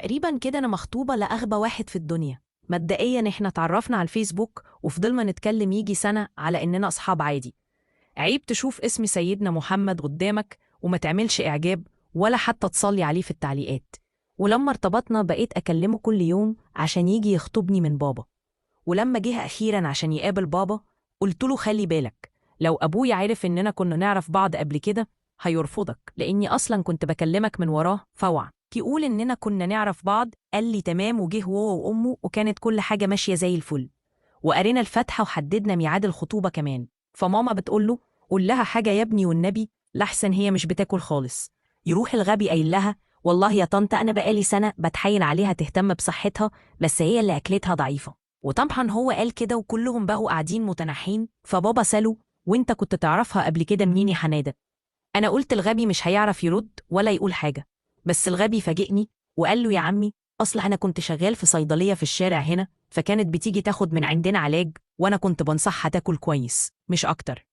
تقريبا كده أنا مخطوبة لأغبى واحد في الدنيا. مبدئيا احنا اتعرفنا على الفيسبوك وفضلنا نتكلم يجي سنة على إننا أصحاب عادي. عيب تشوف اسم سيدنا محمد قدامك وما تعملش إعجاب ولا حتى تصلي عليه في التعليقات. ولما ارتبطنا بقيت أكلمه كل يوم عشان يجي يخطبني من بابا. ولما جه أخيرا عشان يقابل بابا قلت له خلي بالك، لو أبويا عرف إننا كنا نعرف بعض قبل كده هيرفضك، لأني أصلا كنت بكلمك من وراه فوع يقول إننا كنا نعرف بعض. قال لي تمام، وجه هو وأمه وكانت كل حاجة ماشية زي الفل، وقرينا الفاتحة وحددنا ميعاد الخطوبة كمان. فماما بتقول له قول لها حاجة يا ابني والنبي، لحسن هي مش بتاكل خالص. يروح الغبي قايل لها والله يا طنط أنا بقالي سنة بتحايل عليها تهتم بصحتها، بس هي اللي أكلتها ضعيفة. وطبعا هو قال كده وكلهم بقوا قاعدين متنحين. فبابا سأله وانت كنت تعرفها قبل كده منين يا حنادة؟ أنا قلت الغبي مش هيعرف يرد ولا يقول حاجة، بس الغبي فاجئني وقال له يا عمي أصل أنا كنت شغال في صيدلية في الشارع هنا، فكانت بتيجي تاخد من عندنا علاج وأنا كنت بنصحها تاكل كويس مش أكتر.